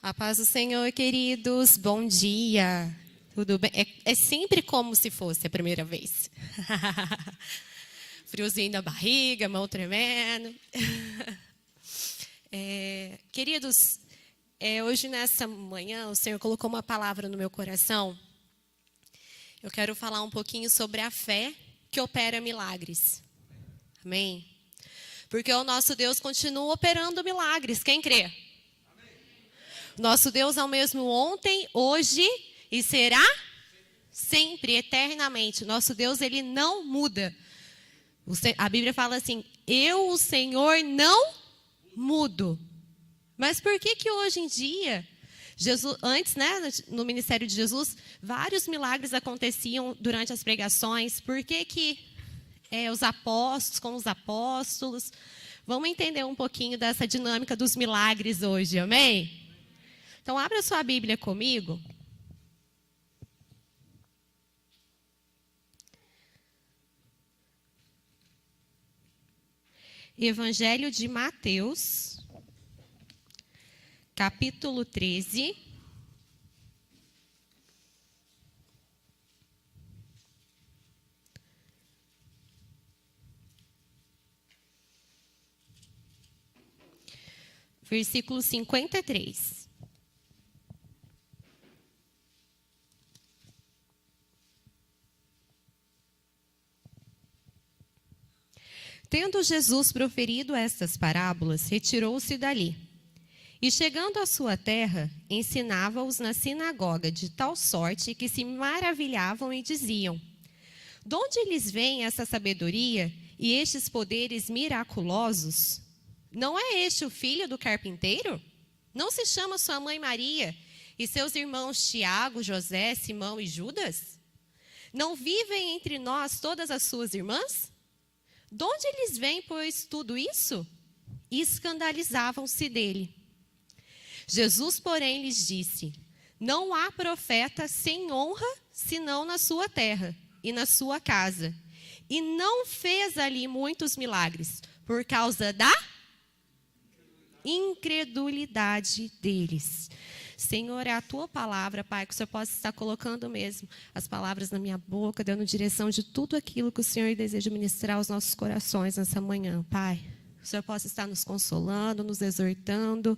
A paz do Senhor, queridos. Bom dia. Tudo bem? É sempre como se fosse a primeira vez. Friozinho na barriga, mão tremendo. Queridos, hoje nessa manhã o Senhor colocou uma palavra no meu coração. Eu quero falar um pouquinho sobre a fé que opera milagres. Amém? Porque o nosso Deus continua operando milagres. Quem crê? Nosso Deus é o mesmo ontem, hoje e será sempre, eternamente. Nosso Deus, ele não muda. A Bíblia fala assim, eu, o Senhor, não mudo. Mas por que hoje em dia, Jesus, antes, no ministério de Jesus, vários milagres aconteciam durante as pregações? Por que os apóstolos, com os apóstolos? Vamos entender um pouquinho dessa dinâmica dos milagres hoje, amém? Então, abra sua Bíblia comigo. Evangelho de Mateus, capítulo 13. Versículo 53. Tendo Jesus proferido estas parábolas, retirou-se dali. E chegando à sua terra, ensinava-os na sinagoga de tal sorte que se maravilhavam e diziam: de onde lhes vem essa sabedoria e estes poderes miraculosos? Não é este o filho do carpinteiro? Não se chama sua mãe Maria e seus irmãos Tiago, José, Simão e Judas? Não vivem entre nós todas as suas irmãs? De onde lhes vem, pois, tudo isso? E escandalizavam-se dele. Jesus, porém, lhes disse: não há profeta sem honra, senão na sua terra e na sua casa. E não fez ali muitos milagres, por causa da incredulidade deles. Senhor, é a tua palavra, Pai, que o Senhor possa estar colocando mesmo as palavras na minha boca, dando direção de tudo aquilo que o Senhor deseja ministrar aos nossos corações nessa manhã, Pai. Que o Senhor possa estar nos consolando, nos exortando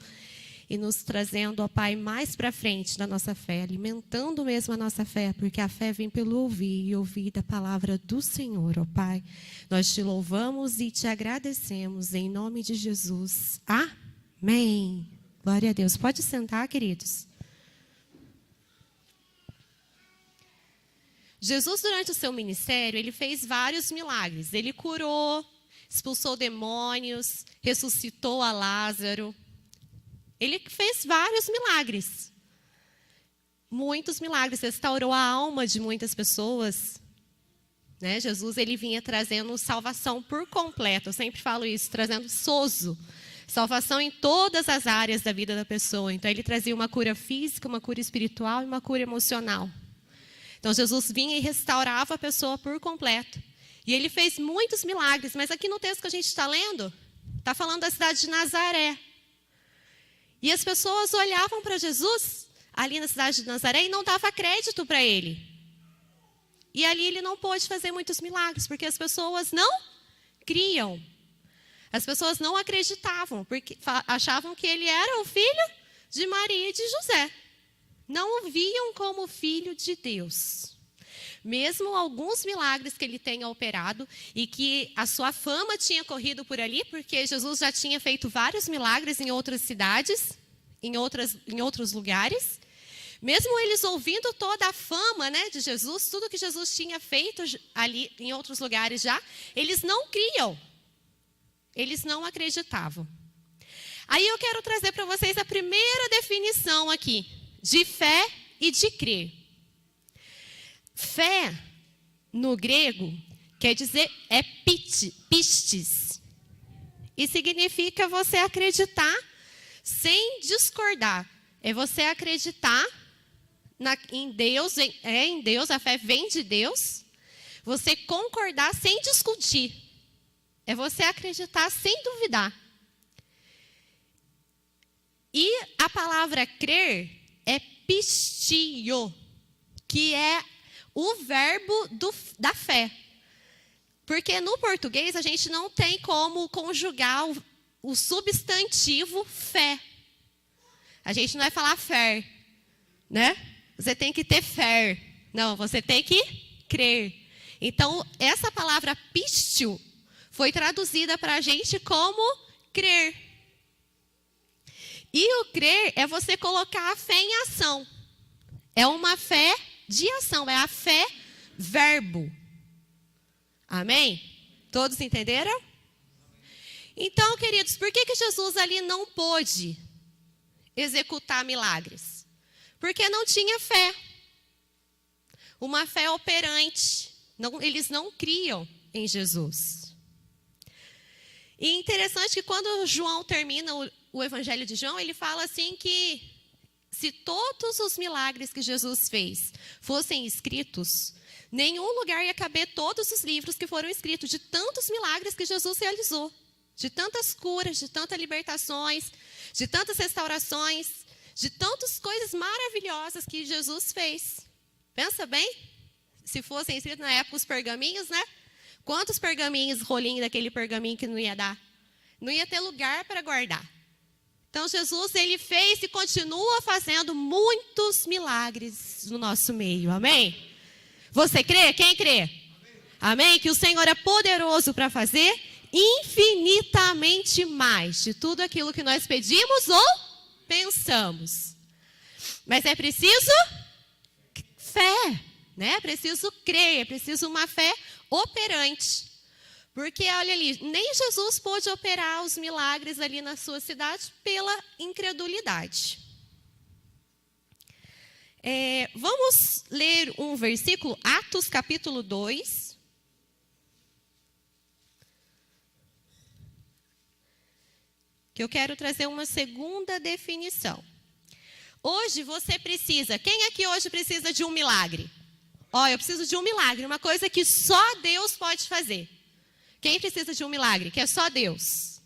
e nos trazendo, ó Pai, mais para frente da nossa fé, alimentando mesmo a nossa fé, porque a fé vem pelo ouvir e ouvir da palavra do Senhor, ó Pai. Nós te louvamos e te agradecemos em nome de Jesus. Amém. Glória a Deus. Pode sentar, queridos. Jesus, durante o seu ministério, ele fez vários milagres. Ele curou, expulsou demônios, ressuscitou a Lázaro. Ele fez vários milagres. Muitos milagres. Restaurou a alma de muitas pessoas. Jesus, ele vinha trazendo salvação por completo. Eu sempre falo isso, trazendo sozo. Salvação em todas as áreas da vida da pessoa. Então, ele trazia uma cura física, uma cura espiritual e uma cura emocional. Então, Jesus vinha e restaurava a pessoa por completo. E ele fez muitos milagres. Mas aqui no texto que a gente está lendo, está falando da cidade de Nazaré. E as pessoas olhavam para Jesus, ali na cidade de Nazaré, e não davam crédito para ele. E ali ele não pôde fazer muitos milagres, porque as pessoas não criam. As pessoas não acreditavam, porque achavam que ele era o filho de Maria e de José. Não o viam como filho de Deus. Mesmo alguns milagres que ele tenha operado e que a sua fama tinha corrido por ali, porque Jesus já tinha feito vários milagres em outras cidades, em outros lugares. Mesmo eles ouvindo toda a fama de Jesus, tudo que Jesus tinha feito ali em outros lugares já, eles não criam. Eles não acreditavam. Aí eu quero trazer para vocês a primeira definição aqui, de fé e de crer. Fé, no grego, quer dizer, é pistes. E significa você acreditar sem discordar. É você acreditar em Deus, em Deus, a fé vem de Deus. Você concordar sem discutir. É você acreditar sem duvidar. E a palavra crer é pistio, que é o verbo da fé. Porque no português a gente não tem como conjugar o substantivo fé. A gente não vai falar fé, né? Você tem que ter fé. Não, você tem que crer. Então, essa palavra pistio foi traduzida para a gente como crer. E o crer é você colocar a fé em ação. É uma fé de ação, é a fé verbo. Amém? Todos entenderam? Então, queridos, por que Jesus ali não pôde executar milagres? Porque não tinha fé. Uma fé operante. Eles não criam em Jesus. E interessante que quando João termina o Evangelho de João, ele fala assim que se todos os milagres que Jesus fez fossem escritos, nenhum lugar ia caber todos os livros que foram escritos, de tantos milagres que Jesus realizou, de tantas curas, de tantas libertações, de tantas restaurações, de tantas coisas maravilhosas que Jesus fez. Pensa bem, se fossem escritos na época os pergaminhos, né? Quantos pergaminhos, rolinho daquele pergaminho que não ia dar? Não ia ter lugar para guardar. Então, Jesus, ele fez e continua fazendo muitos milagres no nosso meio. Amém? Você crê? Quem crê? Amém? Que o Senhor é poderoso para fazer infinitamente mais de tudo aquilo que nós pedimos ou pensamos. Mas é preciso fé, né? É preciso crer, é preciso uma fé operante. Porque, olha ali, nem Jesus pôde operar os milagres ali na sua cidade pela incredulidade. Vamos ler um versículo, Atos capítulo 2. Que eu quero trazer uma segunda definição. Hoje você precisa, quem aqui hoje precisa de um milagre? Eu preciso de um milagre, uma coisa que só Deus pode fazer. Quem precisa de um milagre? Que é só Deus.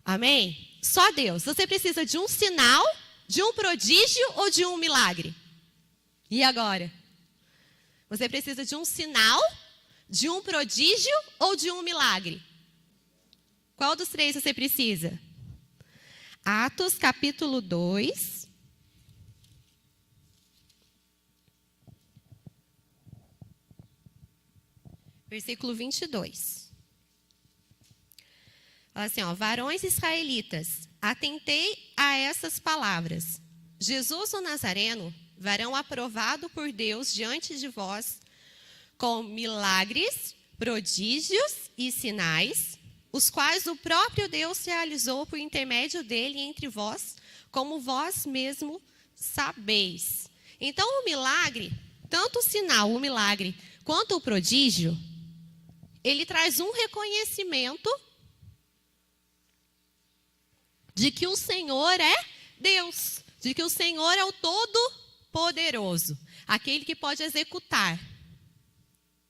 Amém? Só Deus. Você precisa de um sinal, de um prodígio ou de um milagre? E agora? Você precisa de um sinal, de um prodígio ou de um milagre? Qual dos três você precisa? Atos capítulo 2. Versículo 22. Fala assim, varões israelitas, atentei a essas palavras. Jesus o Nazareno, varão aprovado por Deus diante de vós, com milagres, prodígios e sinais, os quais o próprio Deus realizou por intermédio dele entre vós, como vós mesmo sabeis. Então, o milagre, tanto o sinal, o milagre, quanto o prodígio, ele traz um reconhecimento de que o Senhor é Deus, de que o Senhor é o Todo-Poderoso, aquele que pode executar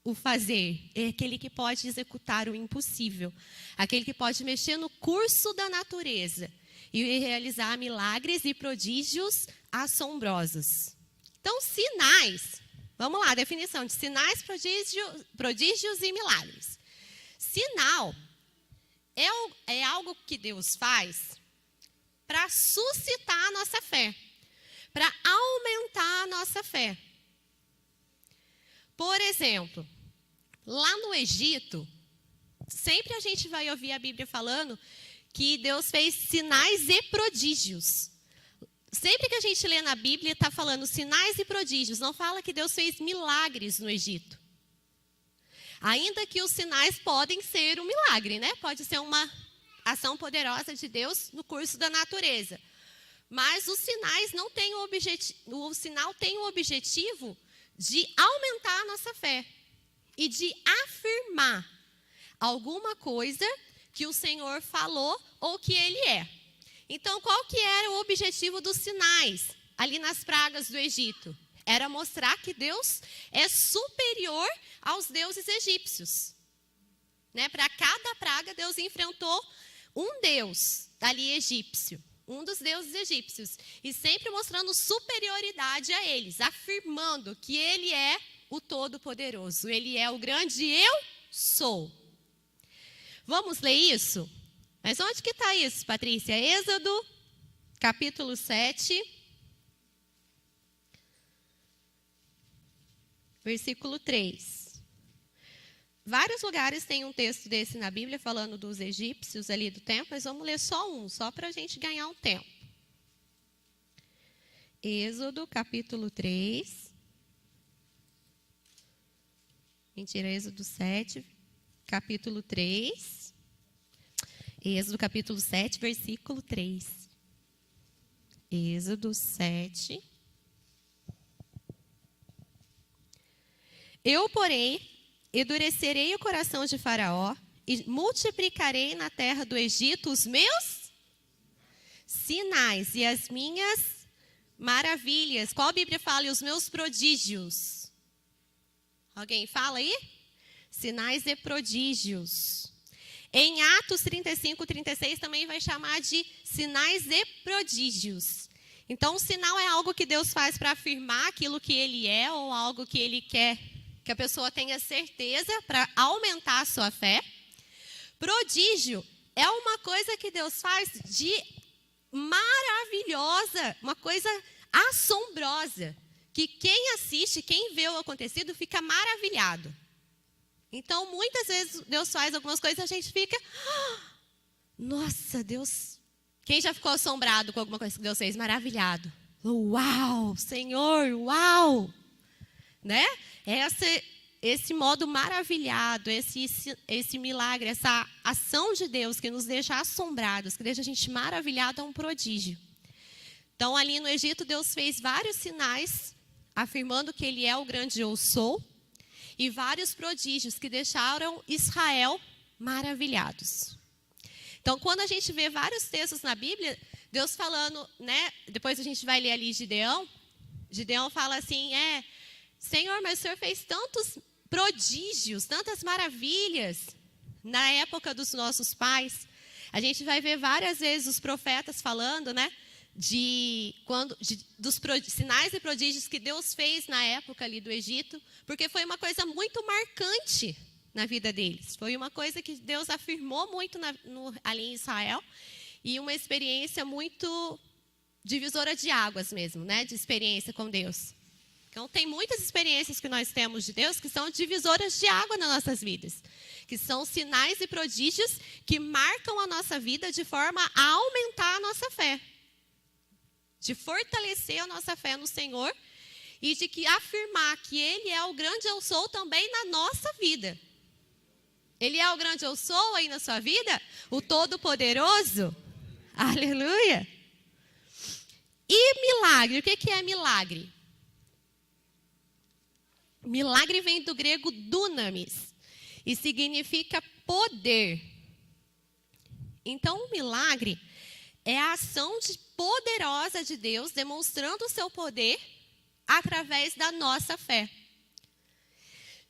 o fazer, é aquele que pode executar o impossível, aquele que pode mexer no curso da natureza e realizar milagres e prodígios assombrosos. Então, sinais, vamos lá, definição de sinais, prodígios e milagres. Sinal é algo que Deus faz para suscitar a nossa fé, para aumentar a nossa fé. Por exemplo, lá no Egito, sempre a gente vai ouvir a Bíblia falando que Deus fez sinais e prodígios. Sempre que a gente lê na Bíblia, está falando sinais e prodígios, não fala que Deus fez milagres no Egito. Ainda que os sinais podem ser um milagre, né? Pode ser uma ação poderosa de Deus no curso da natureza. Mas os sinais não têm o sinal tem o objetivo de aumentar a nossa fé e de afirmar alguma coisa que o Senhor falou ou que Ele é. Então, qual que era o objetivo dos sinais ali nas pragas do Egito? Era mostrar que Deus é superior aos deuses egípcios. Né? Para cada praga, Deus enfrentou um deus ali egípcio. um dos deuses egípcios, e sempre mostrando superioridade a eles, afirmando que ele é o Todo-Poderoso, ele é o grande eu sou. Vamos ler isso? Mas onde que está isso, Patrícia? Êxodo, capítulo 7, versículo 3. Vários lugares tem um texto desse na Bíblia falando dos egípcios ali do tempo, mas vamos ler só um, só para a gente ganhar um tempo. Êxodo, capítulo 3. Mentira, Êxodo 7, capítulo 3. Êxodo, capítulo 7, versículo 3. Êxodo 7. Eu, porém, endurecerei o coração de Faraó e multiplicarei na terra do Egito os meus sinais e as minhas maravilhas. Qual a Bíblia fala? E os meus prodígios. Alguém fala aí? Sinais e prodígios. Em Atos 35, 36 também vai chamar de sinais e prodígios. Então, o sinal é algo que Deus faz para afirmar aquilo que ele é ou algo que ele quer que a pessoa tenha certeza para aumentar a sua fé. Prodígio é uma coisa que Deus faz de maravilhosa, uma coisa assombrosa, que quem assiste, quem vê o acontecido, fica maravilhado. Então, muitas vezes Deus faz algumas coisas e a gente fica, nossa, Deus... Quem já ficou assombrado com alguma coisa que Deus fez? Maravilhado. Uau, Senhor, uau! Né? Esse modo maravilhado, esse milagre, essa ação de Deus que nos deixa assombrados, que deixa a gente maravilhado, é um prodígio. Então, ali no Egito, Deus fez vários sinais, afirmando que ele é o grande eu sou, e vários prodígios que deixaram Israel maravilhados. Então, quando a gente vê vários textos na Bíblia, Deus falando, né? Depois a gente vai ler ali Gideão. Gideão fala assim, Senhor, mas o Senhor fez tantos prodígios, tantas maravilhas na época dos nossos pais. A gente vai ver várias vezes os profetas falando, né? Dos sinais e prodígios que Deus fez na época ali do Egito, porque foi uma coisa muito marcante na vida deles. Foi uma coisa que Deus afirmou muito ali em Israel e uma experiência muito divisora de águas mesmo, né? De experiência com Deus. Então, tem muitas experiências que nós temos de Deus que são divisoras de água nas nossas vidas, que são sinais e prodígios que marcam a nossa vida de forma a aumentar a nossa fé, de fortalecer a nossa fé no Senhor e de que afirmar que Ele é o grande eu sou também na nossa vida. Ele é o grande eu sou aí na sua vida? O Todo-Poderoso? Aleluia! E milagre, o que é milagre? Milagre vem do grego dunamis e significa poder. Então, o milagre é a ação poderosa de Deus demonstrando o seu poder através da nossa fé.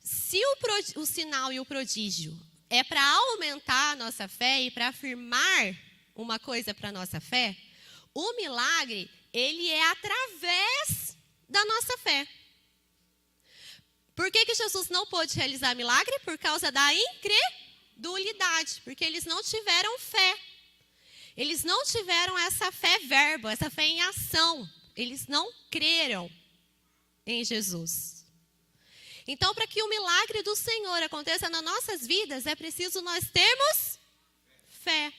Se o sinal e o prodígio é para aumentar a nossa fé e para afirmar uma coisa para a nossa fé, o milagre, ele é através da nossa fé. Por que Jesus não pôde realizar milagre? Por causa da incredulidade, porque eles não tiveram fé. Eles não tiveram essa fé verbo, essa fé em ação. Eles não creram em Jesus. Então, para que o milagre do Senhor aconteça nas nossas vidas, é preciso nós termos fé.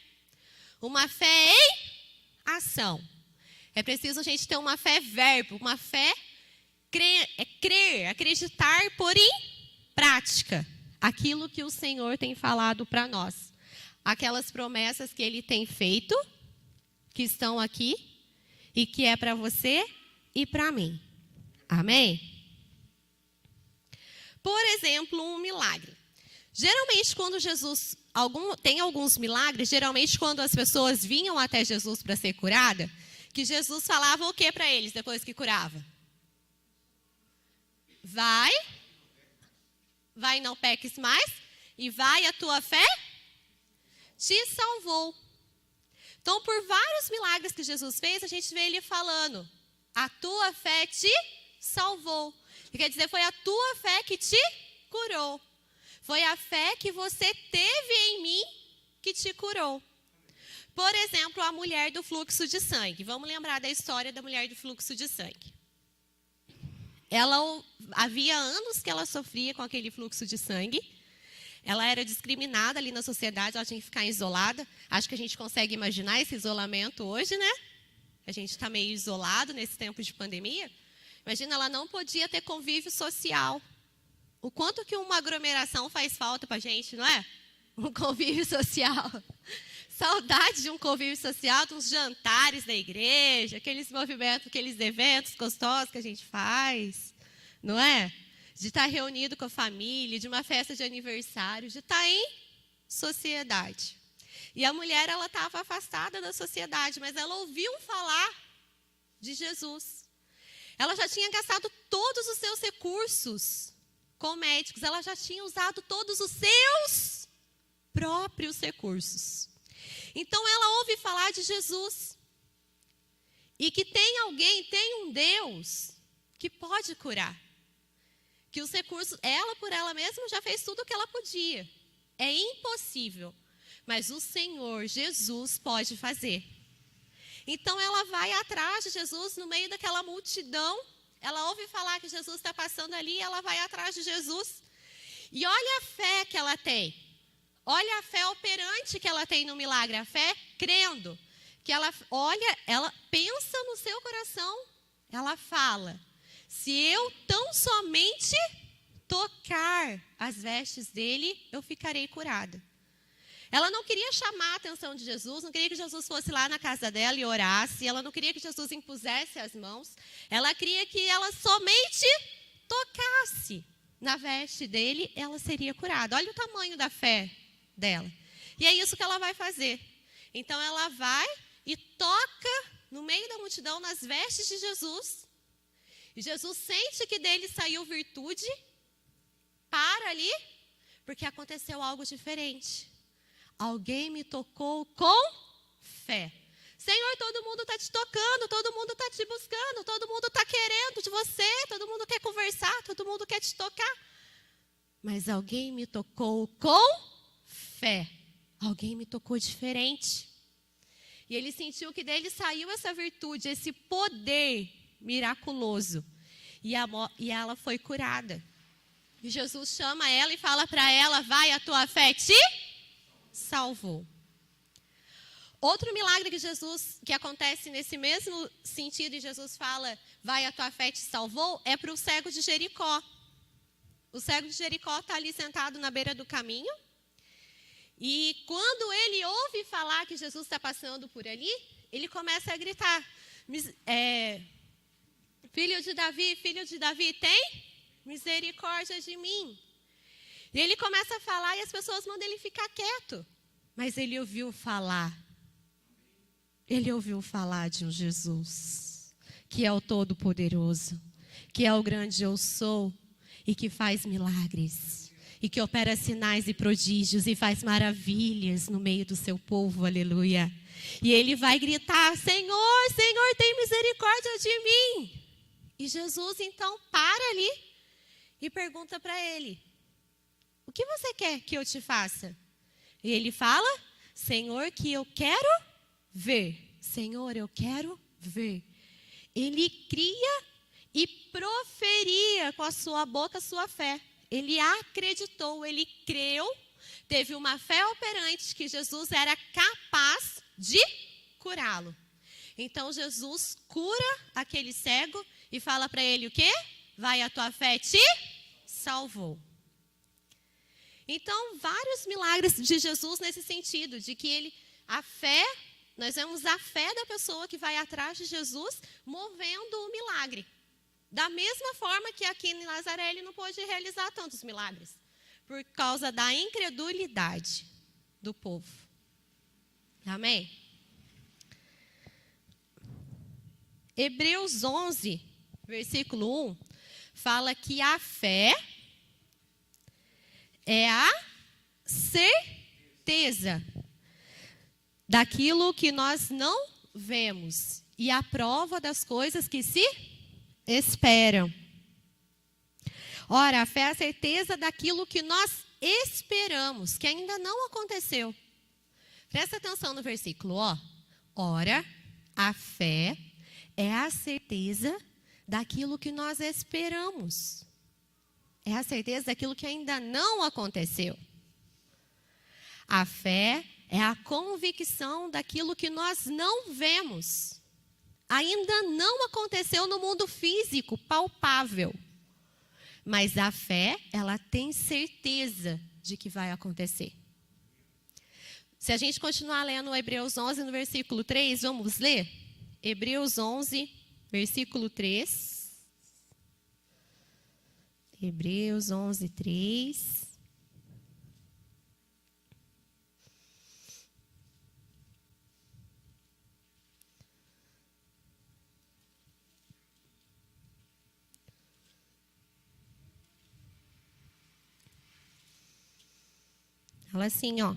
Uma fé em ação. É preciso a gente ter uma fé verbo, uma fé crer, acreditar, pôr em prática aquilo que o Senhor tem falado para nós. Aquelas promessas que Ele tem feito, que estão aqui, e que é para você e para mim. Amém? Por exemplo, um milagre. Geralmente, quando Jesus tem alguns milagres, geralmente quando as pessoas vinham até Jesus para ser curada, que Jesus falava o que para eles depois que curava? Vai, não peques mais, e vai, a tua fé te salvou. Então, por vários milagres que Jesus fez, a gente vê ele falando: a tua fé te salvou. Quer dizer, foi a tua fé que te curou. Foi a fé que você teve em mim que te curou. Por exemplo, a mulher do fluxo de sangue. Vamos lembrar da história da mulher do fluxo de sangue. Havia anos que ela sofria com aquele fluxo de sangue. Ela era discriminada ali na sociedade, ela tinha que ficar isolada. Acho que a gente consegue imaginar esse isolamento hoje, né? A gente está meio isolado nesse tempo de pandemia. Imagina, ela não podia ter convívio social. O quanto que uma aglomeração faz falta para a gente, não é? Um convívio social. Saudade de um convívio social, de uns jantares da igreja, aqueles movimentos, aqueles eventos gostosos que a gente faz, não é? De estar reunido com a família, de uma festa de aniversário, de estar em sociedade. E a mulher, ela estava afastada da sociedade, mas ela ouviu falar de Jesus. Ela já tinha gastado todos os seus recursos com médicos, ela já tinha usado todos os seus próprios recursos. Então, ela ouve falar de Jesus. E que tem um Deus que pode curar. Que os recursos, ela por ela mesma já fez tudo o que ela podia. É impossível. Mas o Senhor Jesus pode fazer. Então, ela vai atrás de Jesus no meio daquela multidão. Ela ouve falar que Jesus está passando ali, ela vai atrás de Jesus. E olha a fé que ela tem. Olha a fé operante que ela tem no milagre. A fé crendo. Que ela pensa no seu coração. Ela fala: se eu tão somente tocar as vestes dele, eu ficarei curada. Ela não queria chamar a atenção de Jesus, não queria que Jesus fosse lá na casa dela e orasse, ela não queria que Jesus impusesse as mãos, ela queria que ela somente tocasse na veste dele, ela seria curada. Olha o tamanho da fé dela. E é isso que ela vai fazer. Então ela vai e toca no meio da multidão nas vestes de Jesus. E Jesus sente que dele saiu virtude, para ali, porque aconteceu algo diferente. Alguém me tocou com fé. Senhor, todo mundo está te tocando, todo mundo está te buscando, todo mundo está querendo de você, todo mundo quer conversar, todo mundo quer te tocar. Mas alguém me tocou com fé. Alguém me tocou diferente. E ele sentiu que dele saiu essa virtude, esse poder miraculoso. E ela foi curada. E Jesus chama ela e fala para ela: vai, a tua fé te salvou. Outro milagre que acontece nesse mesmo sentido, e Jesus fala: vai, a tua fé te salvou, é para o cego de Jericó. O cego de Jericó está ali sentado na beira do caminho. E quando ele ouve falar que Jesus está passando por ali, ele começa a gritar: filho de Davi, tem misericórdia de mim. E ele começa a falar e as pessoas mandam ele ficar quieto. Mas ele ouviu falar. Ele ouviu falar de um Jesus que é o Todo-Poderoso, que é o grande eu sou e que faz milagres, e que opera sinais e prodígios e faz maravilhas no meio do seu povo, aleluia. E ele vai gritar: Senhor, Senhor, tem misericórdia de mim. E Jesus então para ali e pergunta para ele: o que você quer que eu te faça? E ele fala: Senhor, que eu quero ver. Senhor, eu quero ver. Ele cria e proferia com a sua boca a sua fé. Ele acreditou, ele creu, teve uma fé operante que Jesus era capaz de curá-lo. Então Jesus cura aquele cego e fala para ele o quê? Vai, a tua fé te salvou. Então, vários milagres de Jesus nesse sentido, de que nós vemos a fé da pessoa que vai atrás de Jesus movendo o milagre. Da mesma forma que aqui em Nazaré ele não pôde realizar tantos milagres, por causa da incredulidade do povo. Amém? Hebreus 11, versículo 1, fala que a fé é a certeza daquilo que nós não vemos e a prova das coisas que se esperam. Ora, a fé é a certeza daquilo que nós esperamos, que ainda não aconteceu. Presta atenção no versículo, ó. Ora, a fé é a certeza daquilo que nós esperamos. É a certeza daquilo que ainda não aconteceu. A fé é a convicção daquilo que nós não vemos. Ainda não aconteceu no mundo físico, palpável. Mas a fé, ela tem certeza de que vai acontecer. Se a gente continuar lendo Hebreus 11, no versículo 3, vamos ler? Hebreus 11, versículo 3. Hebreus 11, 3. Fala assim, ó.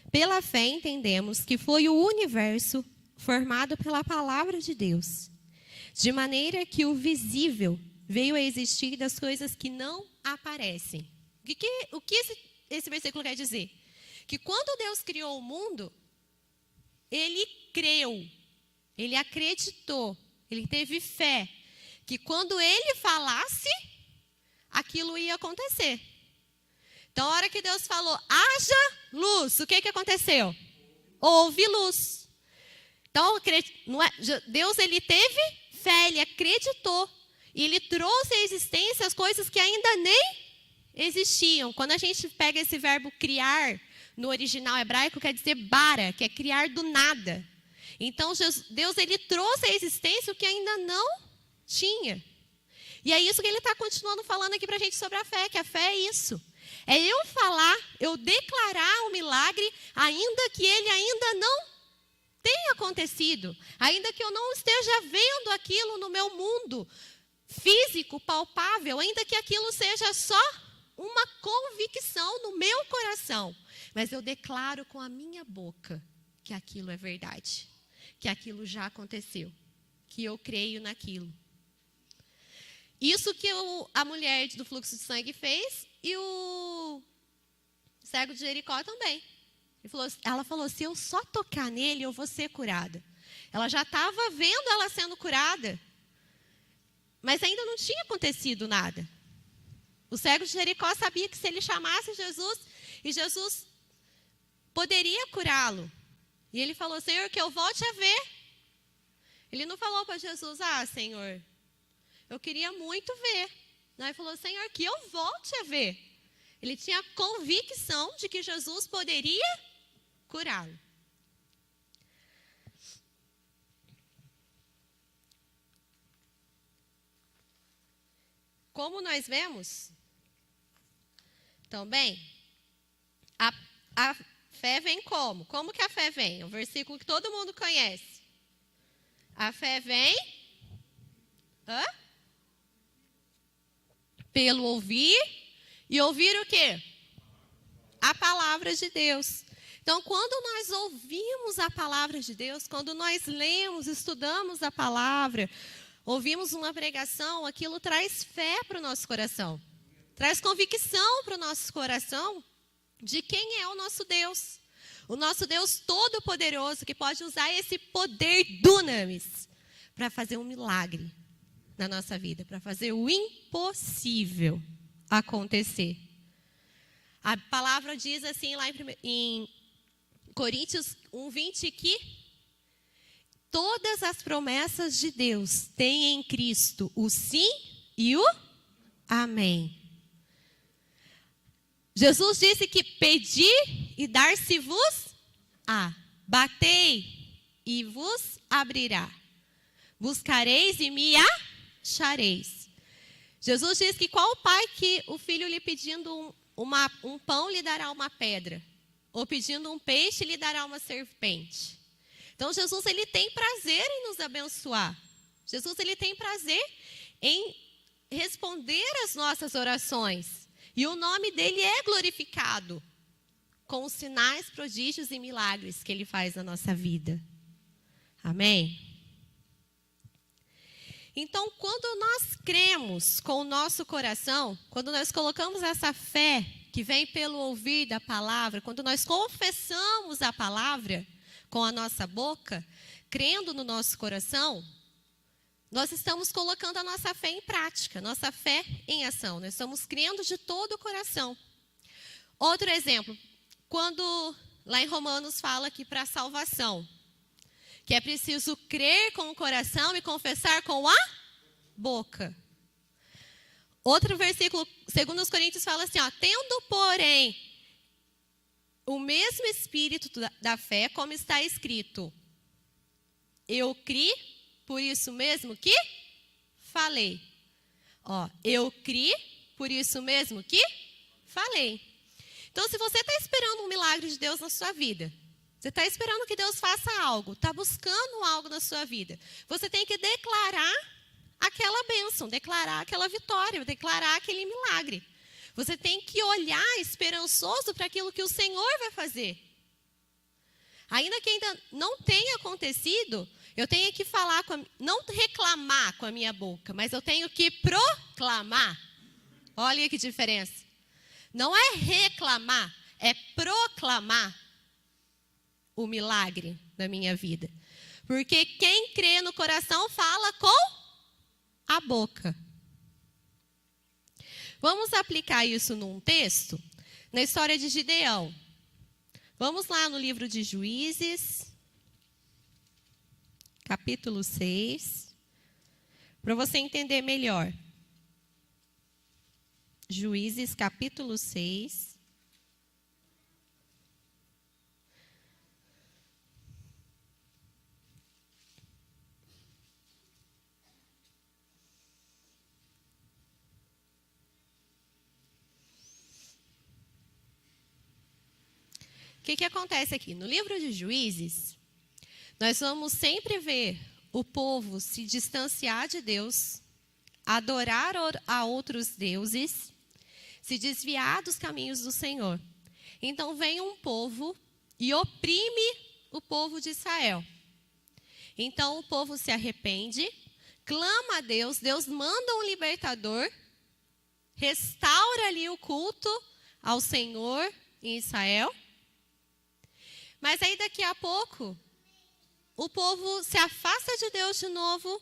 Pela fé entendemos que foi o universo formado pela palavra de Deus, de maneira que o visível veio a existir das coisas que não aparecem. O que esse versículo quer dizer? Que quando Deus criou o mundo, Ele creu, Ele acreditou, Ele teve fé, que quando Ele falasse, aquilo ia acontecer. Então, a hora que Deus falou, haja luz, o que aconteceu? Houve luz. Então, Deus, Ele teve fé, Ele acreditou. E Ele trouxe à existência as coisas que ainda nem existiam. Quando a gente pega esse verbo criar, no original hebraico, quer dizer bara, que é criar do nada. Então, Deus, Ele trouxe à existência o que ainda não tinha. E é isso que Ele está continuando falando aqui para a gente sobre a fé, que a fé é isso. É eu falar, eu declarar o milagre, ainda que ele ainda não tenha acontecido. Ainda que eu não esteja vendo aquilo no meu mundo físico, palpável, ainda que aquilo seja só uma convicção no meu coração. Mas eu declaro com a minha boca que aquilo é verdade, que aquilo já aconteceu, que eu creio naquilo. Isso que a mulher do fluxo de sangue fez e o cego de Jericó também. Ela falou, se eu só tocar nele, eu vou ser curada. Ela já estava vendo ela sendo curada, mas ainda não tinha acontecido nada. O cego de Jericó sabia que se ele chamasse Jesus, e Jesus poderia curá-lo. E ele falou, Senhor, que eu volte a ver. Ele não falou para Jesus, Senhor, eu queria muito ver. Ele falou, Senhor, que eu volte a ver. Ele tinha convicção de que Jesus poderia curá-lo. Como nós vemos, também, a fé vem como? Como que a fé vem? O versículo que todo mundo conhece. A fé vem... pelo ouvir, e ouvir o quê? A palavra de Deus. Então, quando nós ouvimos a palavra de Deus, quando nós lemos, estudamos a palavra, ouvimos uma pregação, aquilo traz fé para o nosso coração. Traz convicção para o nosso coração de quem é o nosso Deus. O nosso Deus todo-poderoso, que pode usar esse poder dunamis para fazer um milagre na nossa vida, para fazer o impossível acontecer. A palavra diz assim lá em Coríntios 1:20 que todas as promessas de Deus têm em Cristo o sim e o amém. Jesus disse que pedi e dar-se-vos-á, batei e vos abrirá, buscareis e me achareis. Jesus diz que qual o pai que o filho lhe pedindo um pão lhe dará uma pedra, ou pedindo um peixe lhe dará uma serpente. Então Jesus, ele tem prazer em nos abençoar. Jesus, ele tem prazer em responder às nossas orações. E o nome dele é glorificado com os sinais, prodígios e milagres que Ele faz na nossa vida. Amém? Então, quando nós cremos com o nosso coração, quando nós colocamos essa fé que vem pelo ouvir da palavra, quando nós confessamos a palavra com a nossa boca, crendo no nosso coração, nós estamos colocando a nossa fé em prática, nossa fé em ação. Nós estamos crendo de todo o coração. Outro exemplo, quando lá em Romanos fala que para a salvação, que é preciso crer com o coração e confessar com a boca. Outro versículo, 2 Coríntios, fala assim, ó, tendo, porém, o mesmo espírito da fé, como está escrito, eu criei, por isso mesmo que falei. Ó, eu criei, por isso mesmo que falei. Então, se você está esperando um milagre de Deus na sua vida, você está esperando que Deus faça algo, está buscando algo na sua vida, você tem que declarar aquela bênção, declarar aquela vitória, declarar aquele milagre. Você tem que olhar esperançoso para aquilo que o Senhor vai fazer. Ainda que ainda não tenha acontecido, eu tenho que falar, não reclamar com a minha boca, mas eu tenho que proclamar. Olha que diferença. Não é reclamar, é proclamar o milagre da minha vida. Porque quem crê no coração fala com a boca. Vamos aplicar isso num texto, na história de Gideão. Vamos lá no livro de Juízes, capítulo 6, para você entender melhor. Juízes, capítulo 6. O que acontece aqui? No livro de Juízes, nós vamos sempre ver o povo se distanciar de Deus, adorar a outros deuses, se desviar dos caminhos do Senhor. Então vem um povo e oprime o povo de Israel. Então o povo se arrepende, clama a Deus, Deus manda um libertador, restaura ali o culto ao Senhor em Israel. Mas aí daqui a pouco, o povo se afasta de Deus de novo,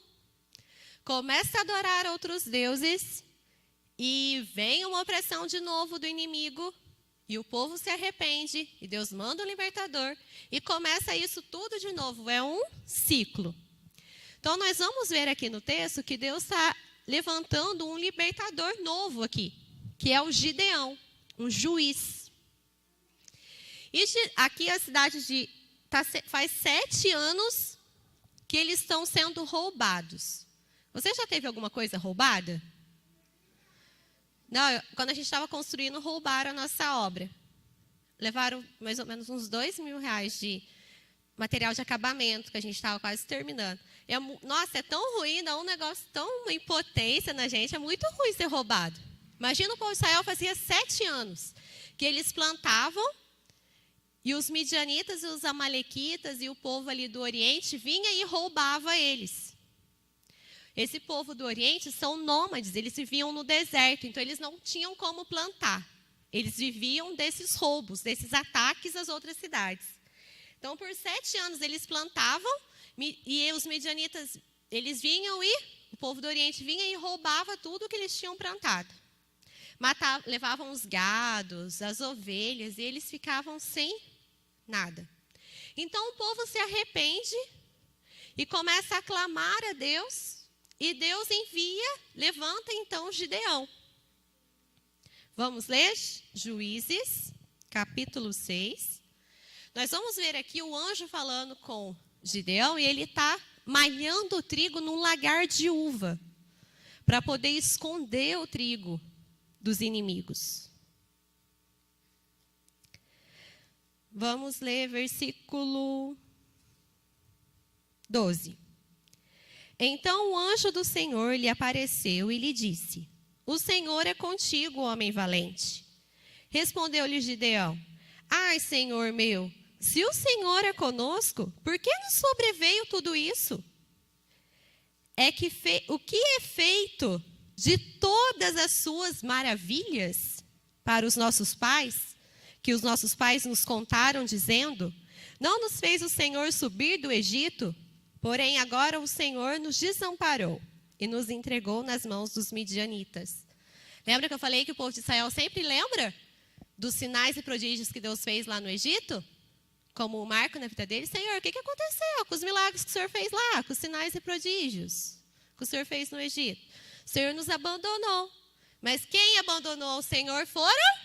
começa a adorar outros deuses, e vem uma opressão de novo do inimigo, e o povo se arrepende, e Deus manda um libertador, e começa isso tudo de novo, é um ciclo. Então nós vamos ver aqui no texto que Deus está levantando um libertador novo aqui, que é o Gideão, um juiz. E aqui a cidade de... faz 7 anos que eles estão sendo roubados. Você já teve alguma coisa roubada? Não, quando a gente estava construindo, roubaram a nossa obra. Levaram mais ou menos uns R$2.000 de material de acabamento, que a gente estava quase terminando. Nossa, é tão ruim, dá um negócio tão uma impotência na gente, é muito ruim ser roubado. Imagina o povo de Israel fazia 7 anos que eles plantavam, e os midianitas e os amalequitas e o povo ali do Oriente vinha e roubava eles. Esse povo do Oriente são nômades, eles viviam no deserto, então eles não tinham como plantar. Eles viviam desses roubos, desses ataques às outras cidades. Então, por 7 anos eles plantavam, e os midianitas, eles vinham e, o povo do Oriente vinha e roubava tudo que eles tinham plantado. Levavam os gados, as ovelhas, e eles ficavam sem nada. Então o povo se arrepende e começa a clamar a Deus, e Deus levanta então Gideão. Vamos ler Juízes, capítulo 6. Nós vamos ver aqui o anjo falando com Gideão, e ele está malhando o trigo num lagar de uva, para poder esconder o trigo dos inimigos. Vamos ler versículo 12. Então o anjo do Senhor lhe apareceu e lhe disse: O Senhor é contigo, homem valente. Respondeu-lhe Gideão: Ai, Senhor meu, se o Senhor é conosco, por que nos sobreveio tudo isso? O que é feito de todas as suas maravilhas para os nossos pais, que os nossos pais nos contaram, dizendo: não nos fez o Senhor subir do Egito, porém agora o Senhor nos desamparou e nos entregou nas mãos dos midianitas. Lembra que eu falei que o povo de Israel sempre lembra dos sinais e prodígios que Deus fez lá no Egito? Como um marco na vida dele. Senhor, o que aconteceu com os milagres que o Senhor fez lá? Com os sinais e prodígios que o Senhor fez no Egito? O Senhor nos abandonou. Mas quem abandonou o Senhor foram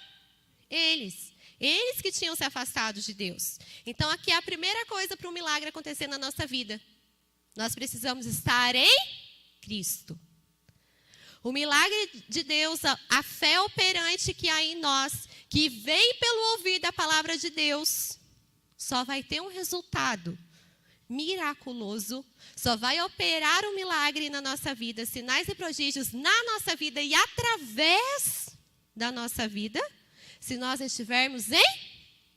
eles. Eles que tinham se afastado de Deus. Então, aqui é a primeira coisa para um milagre acontecer na nossa vida. Nós precisamos estar em Cristo. O milagre de Deus, a fé operante que há em nós, que vem pelo ouvir da palavra de Deus, só vai ter um resultado miraculoso, só vai operar um milagre na nossa vida, sinais e prodígios na nossa vida e através da nossa vida, se nós estivermos em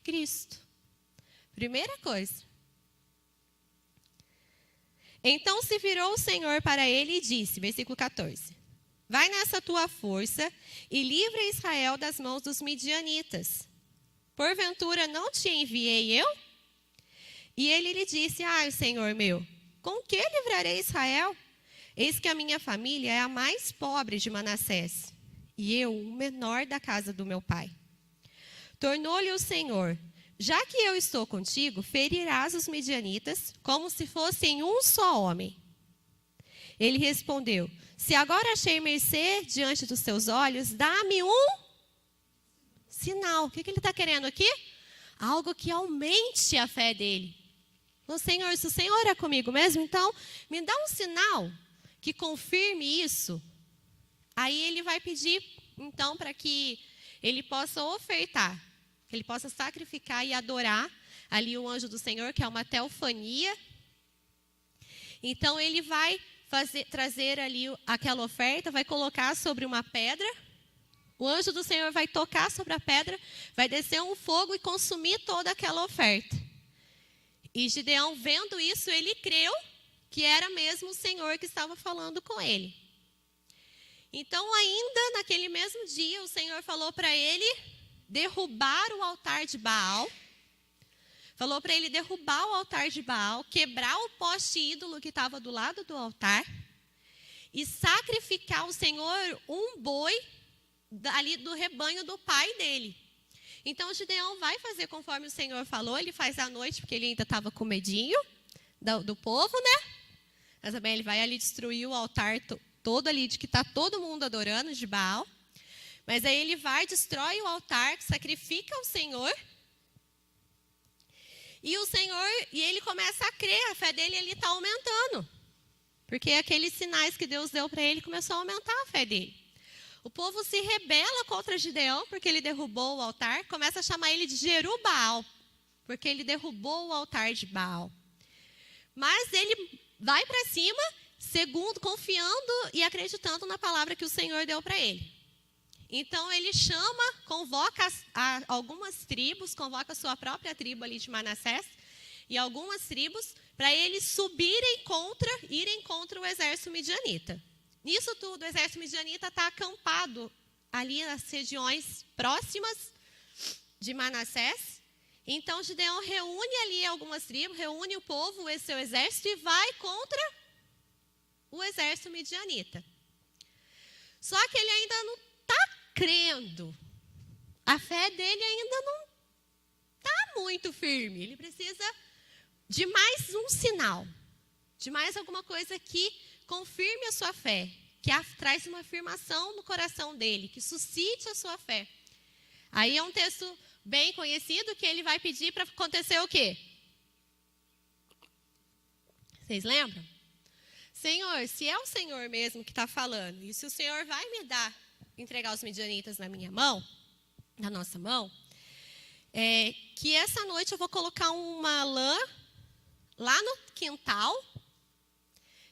Cristo. Primeira coisa. Então se virou o Senhor para ele e disse, versículo 14: vai nessa tua força e livra Israel das mãos dos midianitas. Porventura não te enviei eu? E ele lhe disse: ai, Senhor meu, com que livrarei Israel? Eis que a minha família é a mais pobre de Manassés, e eu o menor da casa do meu pai. Tornou-lhe o Senhor: já que eu estou contigo, ferirás os midianitas como se fossem um só homem. Ele respondeu: se agora achei mercê diante dos teus olhos, dá-me um sinal. O que ele está querendo aqui? Algo que aumente a fé dele. Ô Senhor, se o Senhor é comigo mesmo, então me dá um sinal que confirme isso. Aí ele vai pedir, então, para que ele possa ofertar, que ele possa sacrificar e adorar ali o anjo do Senhor, que é uma teofania. Então ele vai trazer ali aquela oferta, vai colocar sobre uma pedra. O anjo do Senhor vai tocar sobre a pedra, vai descer um fogo e consumir toda aquela oferta. E Gideão, vendo isso, ele creu que era mesmo o Senhor que estava falando com ele. Então, ainda naquele mesmo dia, o Senhor falou para ele derrubar o altar de Baal. Falou para ele derrubar o altar de Baal, quebrar o poste ídolo que estava do lado do altar e sacrificar ao Senhor um boi ali do rebanho do pai dele. Então, Gideão vai fazer conforme o Senhor falou. Ele faz à noite, porque ele ainda estava com medinho do povo, né? Mas também ele vai ali destruir o altar todo ali, de que está todo mundo adorando, de Baal. Mas aí ele vai, destrói o altar, sacrifica ao Senhor. E ele começa a crer, a fé dele está aumentando. Porque aqueles sinais que Deus deu para ele começou a aumentar a fé dele. O povo se rebela contra Gideão, porque ele derrubou o altar. Começa a chamar ele de Jerubbaal, porque ele derrubou o altar de Baal. Mas ele vai para cima, confiando e acreditando na palavra que o Senhor deu para ele. Então ele convoca algumas tribos, convoca a sua própria tribo ali de Manassés, e algumas tribos, para eles irem contra o exército midianita. Nisso tudo, o exército midianita está acampado ali nas regiões próximas de Manassés. Então, Gideão reúne ali algumas tribos, reúne o povo, esse seu exército, e vai contra o exército midianita. Só que ele ainda não está crendo. A fé dele ainda não está muito firme. Ele precisa de mais um sinal, de mais alguma coisa que confirme a sua fé, que traz uma afirmação no coração dele, que suscite a sua fé. Aí é um texto bem conhecido que ele vai pedir para acontecer o quê? Vocês lembram? Senhor, se é o Senhor mesmo que está falando, e se o Senhor vai me entregar os midianitas na minha mão, na nossa mão, que essa noite eu vou colocar uma lã lá no quintal.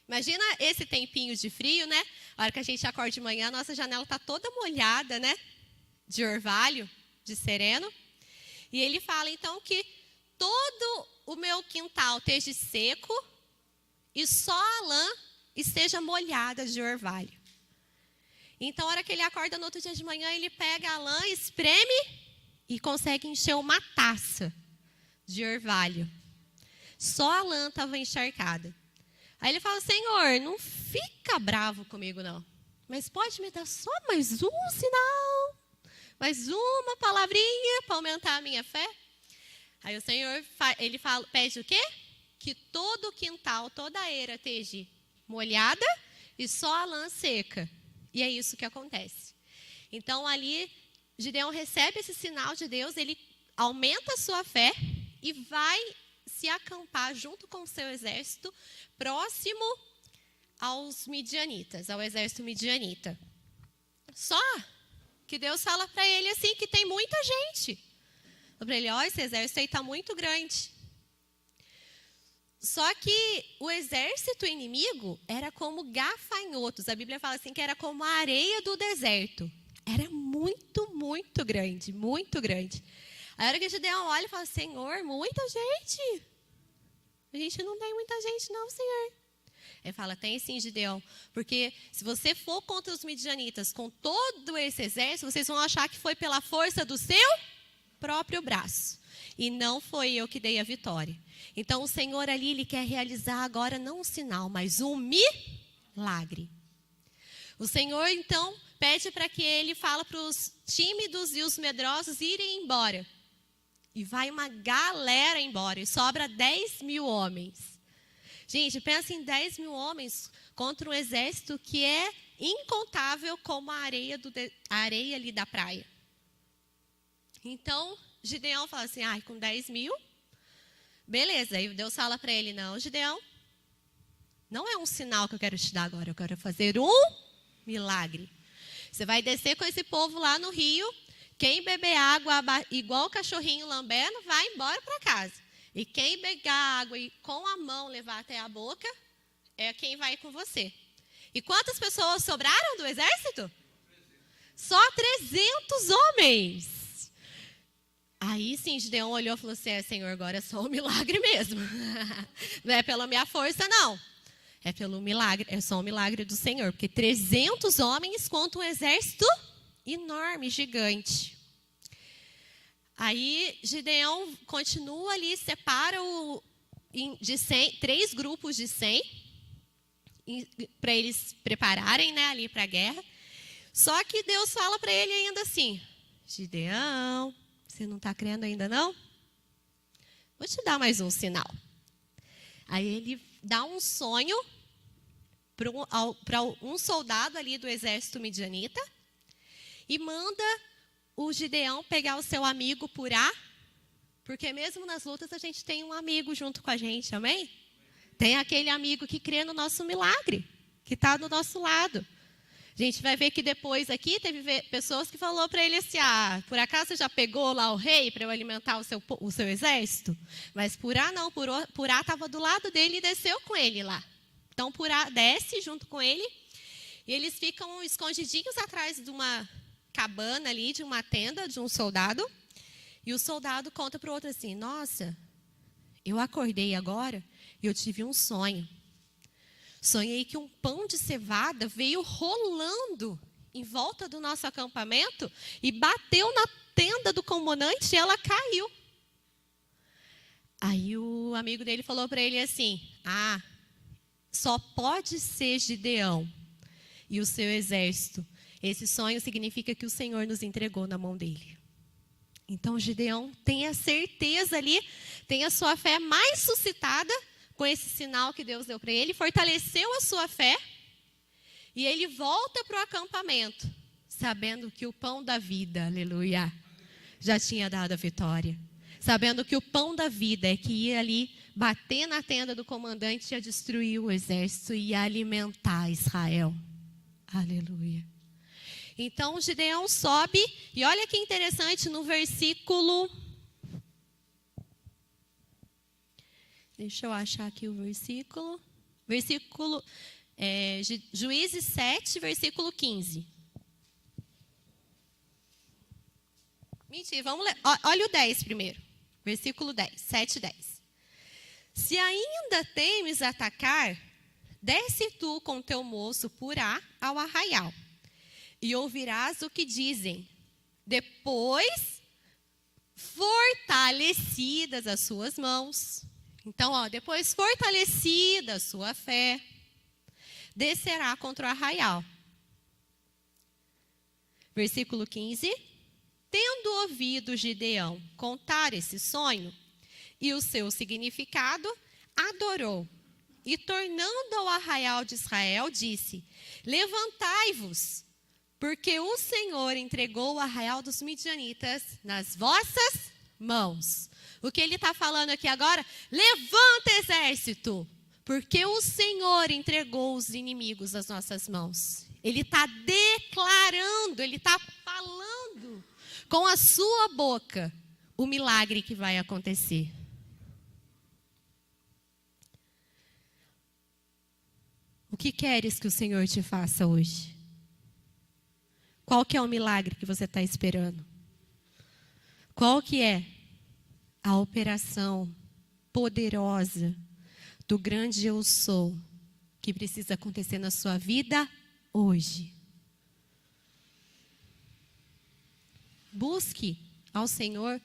Imagina esse tempinho de frio, né? A hora que a gente acorda de manhã, a nossa janela está toda molhada, né? De orvalho, de sereno. E ele fala, então, que todo o meu quintal esteja seco e só a lã esteja molhada de orvalho. Então, a hora que ele acorda no outro dia de manhã, ele pega a lã, espreme e consegue encher uma taça de orvalho. Só a lã estava encharcada. Aí ele fala, Senhor, não fica bravo comigo não, mas pode me dar só mais um sinal, mais uma palavrinha para aumentar a minha fé? Aí o Senhor, ele fala, pede o quê? Que todo o quintal, toda a eira esteja molhada e só a lã seca. E é isso que acontece. Então ali, Gideão recebe esse sinal de Deus, ele aumenta a sua fé e vai se acampar junto com o seu exército próximo aos midianitas, ao exército midianita. Só que Deus fala para ele assim que tem muita gente. Para ele, ó, esse exército aí está muito grande. Só que o exército inimigo era como gafanhotos. A Bíblia fala assim que era como a areia do deserto. Era muito, muito grande, muito grande. A hora que Gideão olha e fala, Senhor, muita gente. A gente não tem muita gente não, Senhor. Ele fala, tem sim, Gideão. Porque se você for contra os midianitas com todo esse exército, vocês vão achar que foi pela força do seu próprio braço. E não foi eu que dei a vitória. Então o Senhor ali, ele quer realizar agora não um sinal, mas um milagre. O Senhor então pede para que ele fale para os tímidos e os medrosos irem embora. E vai uma galera embora, e sobra 10.000 homens. Gente, pensa em 10.000 homens contra um exército que é incontável como a areia ali da praia. Então, Gideão fala assim, com 10.000, beleza. Aí Deus fala para ele, não, Gideão, não é um sinal que eu quero te dar agora, eu quero fazer um milagre. Você vai descer com esse povo lá no rio, quem beber água igual o cachorrinho lambendo, vai embora para casa. E quem pegar água e com a mão levar até a boca, é quem vai com você. E quantas pessoas sobraram do exército? Só 300 homens. Aí sim, Gideão olhou e falou assim, Senhor, agora é só um milagre mesmo. Não é pela minha força, não. É pelo milagre, é só um milagre do Senhor. Porque 300 homens contra um exército enorme, gigante. Aí Gideão continua ali, separa de 100, 3 grupos de 100, para eles prepararem, né, ali para a guerra. Só que Deus fala para ele ainda assim, Gideão, você não está crendo ainda não? Vou te dar mais um sinal. Aí ele dá um sonho para um soldado ali do exército midianita e manda o Gideão pegar o seu amigo Purá, porque mesmo nas lutas a gente tem um amigo junto com a gente, amém? Tem aquele amigo que crê no nosso milagre, que está do nosso lado. A gente vai ver que depois aqui teve pessoas que falou para ele assim, por acaso você já pegou lá o rei para eu alimentar o seu exército? Mas Purá não, Purá estava do lado dele e desceu com ele lá. Então Purá desce junto com ele e eles ficam escondidinhos atrás de uma cabana ali, de uma tenda de um soldado. E o soldado conta para o outro assim, nossa, eu acordei agora e eu tive um sonho. Sonhei que um pão de cevada veio rolando em volta do nosso acampamento e bateu na tenda do comandante e ela caiu. Aí o amigo dele falou para ele assim, só pode ser Gideão e o seu exército. Esse sonho significa que o Senhor nos entregou na mão dele. Então Gideão tem a certeza ali, tem a sua fé mais suscitada com esse sinal que Deus deu para ele, fortaleceu a sua fé e ele volta para o acampamento, sabendo que o pão da vida, aleluia, já tinha dado a vitória. Sabendo que o pão da vida é que ia ali bater na tenda do comandante e ia destruir o exército e ia alimentar Israel. Aleluia. Então Gideão sobe e olha que interessante no versículo... Deixa eu achar aqui o versículo. Juízes 7, versículo 15. Mentira, vamos ler. Olha o 10 primeiro. Versículo 10, 7 e 10. Se ainda temes atacar, desce tu com teu moço Purá ao arraial, e ouvirás o que dizem. Depois, fortalecidas as suas mãos. Então, depois fortalecida a sua fé, descerá contra o arraial. Versículo 15. Tendo ouvido Gideão contar esse sonho e o seu significado, adorou. E tornando ao arraial de Israel, disse: levantai-vos, porque o Senhor entregou o arraial dos midianitas nas vossas mãos. O que ele está falando aqui agora? Levanta, exército, porque o Senhor entregou os inimigos às nossas mãos. Ele está declarando, ele está falando com a sua boca o milagre que vai acontecer. O que queres que o Senhor te faça hoje? Qual que é o milagre que você está esperando? Qual que é a operação poderosa do grande eu sou que precisa acontecer na sua vida hoje? Busque ao Senhor,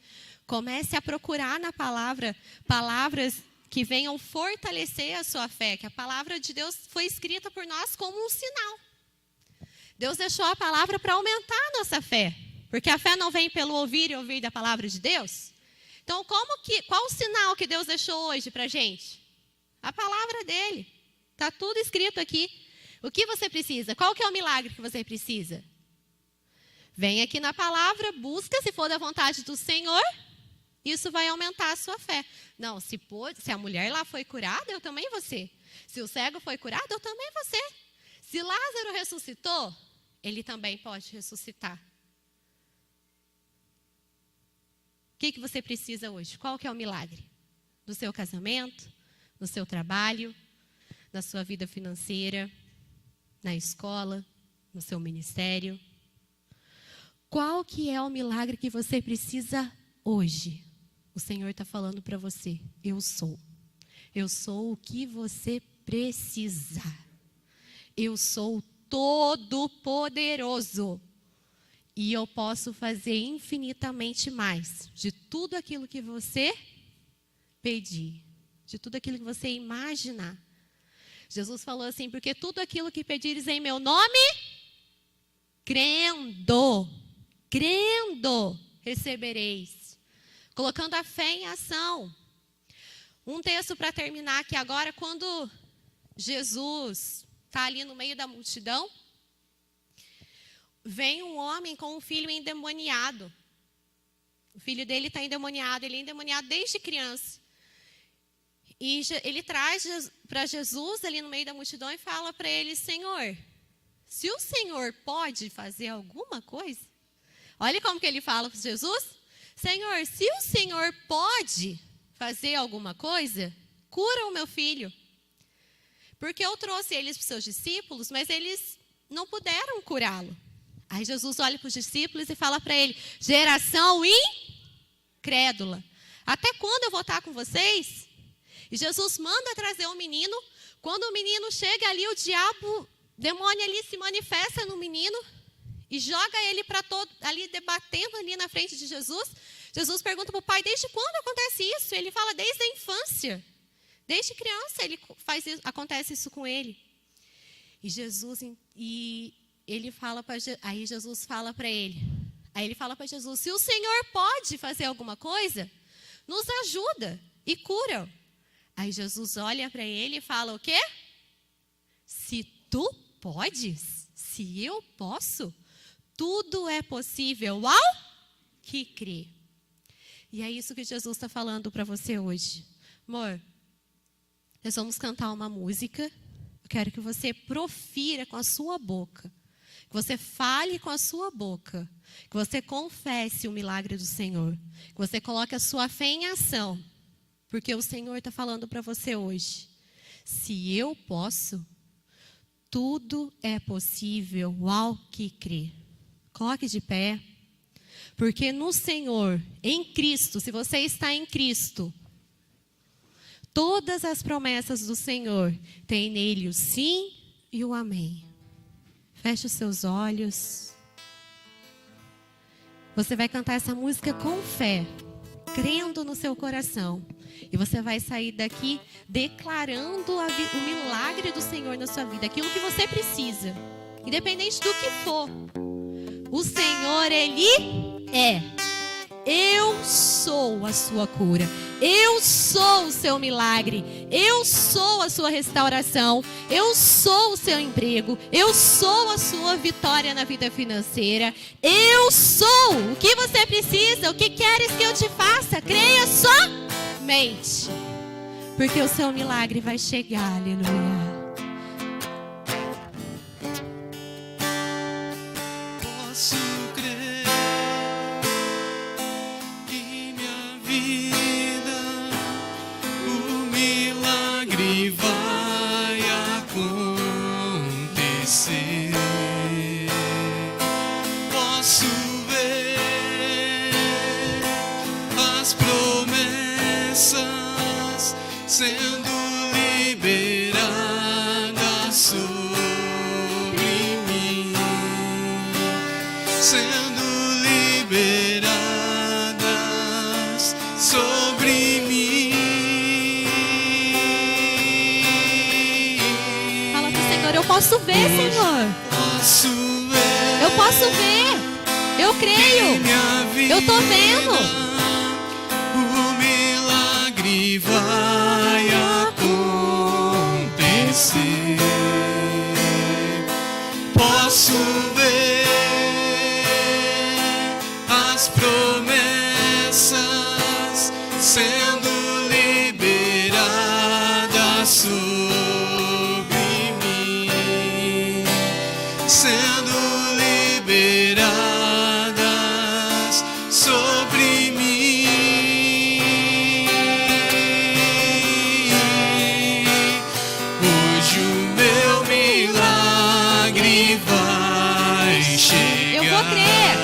comece a procurar na palavra, palavras que venham fortalecer a sua fé, que a palavra de Deus foi escrita por nós como um sinal. Deus deixou a palavra para aumentar a nossa fé, porque a fé não vem pelo ouvir e ouvir da palavra de Deus. Então, qual o sinal que Deus deixou hoje para a gente? A palavra dele. Está tudo escrito aqui. O que você precisa? Qual que é o milagre que você precisa? Vem aqui na palavra, busca, se for da vontade do Senhor, isso vai aumentar a sua fé. Não, se a mulher lá foi curada, eu também vou ser. Se o cego foi curado, eu também vou ser. Se Lázaro ressuscitou, ele também pode ressuscitar. O que você precisa hoje? Qual que é o milagre? No seu casamento, no seu trabalho, na sua vida financeira, na escola, no seu ministério? Qual que é o milagre que você precisa hoje? O Senhor está falando para você: eu sou. Eu sou o que você precisa. Eu sou todo-poderoso. E eu posso fazer infinitamente mais de tudo aquilo que você pedir, de tudo aquilo que você imaginar. Jesus falou assim: porque tudo aquilo que pedires em meu nome, crendo, recebereis. Colocando a fé em ação. Um texto para terminar aqui agora, quando Jesus está ali no meio da multidão, vem um homem com um filho endemoniado. O filho dele está endemoniado, ele é endemoniado desde criança. E ele traz para Jesus ali no meio da multidão e fala para ele: Senhor, se o Senhor pode fazer alguma coisa, olha como que ele fala para Jesus: Senhor, se o Senhor pode fazer alguma coisa, cura o meu filho. Porque eu trouxe eles para os seus discípulos, mas eles não puderam curá-lo. Aí Jesus olha para os discípulos e fala para ele: geração incrédula, até quando eu vou estar com vocês? E Jesus manda trazer o menino. Quando o menino chega ali, o demônio ali se manifesta no menino e joga ele para todo, ali debatendo ali na frente de Jesus. Jesus pergunta para o pai: desde quando acontece isso? Ele fala: desde a infância. Desde criança acontece isso com ele. E ele fala para aí Jesus fala para ele. Aí ele fala para Jesus: se o Senhor pode fazer alguma coisa, nos ajuda e cura. Aí Jesus olha para ele e fala o quê? Se tu podes, se eu posso, tudo é possível ao que crê. E é isso que Jesus está falando para você hoje. Amor, nós vamos cantar uma música. Eu quero que você profira com a sua boca. Que você fale com a sua boca. Que você confesse o milagre do Senhor. Que você coloque a sua fé em ação. Porque o Senhor está falando para você hoje: se eu posso, tudo é possível ao que crê. Coloque de pé. Porque no Senhor, em Cristo, se você está em Cristo, todas as promessas do Senhor têm nele o sim e o amém. Feche os seus olhos. Você vai cantar essa música com fé, crendo no seu coração. E você vai sair daqui declarando o milagre do Senhor na sua vida. Aquilo que você precisa. Independente do que for. O Senhor, Ele é. Eu sou a sua cura. Eu sou o seu milagre. Eu sou a sua restauração. Eu sou o seu emprego. Eu sou a sua vitória na vida financeira. Eu sou o que você precisa. O que queres que eu te faça? Creia somente. Porque o seu milagre vai chegar. Aleluia. Sendo liberada sobre mim, sendo liberadas sobre mim. Fala pro Senhor, eu posso ver, Senhor. Posso ver. Eu posso ver. Eu creio. Eu tô vendo. O milagre vai acontecer. Posso ver as promessas sendo liberadas sobre mim, sendo liberadas sobre mim. Hoje o meu milagre vai chegar. Eu vou crer.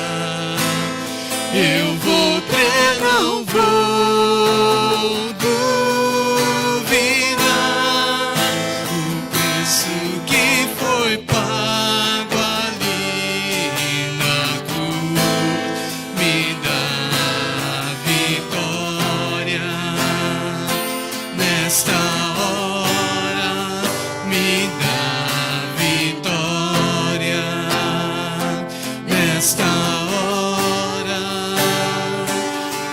Eu vou crer, não vou duvidar. O preço que foi pago ali na cruz me dá vitória. Nesta hora me dá vitória. Nesta hora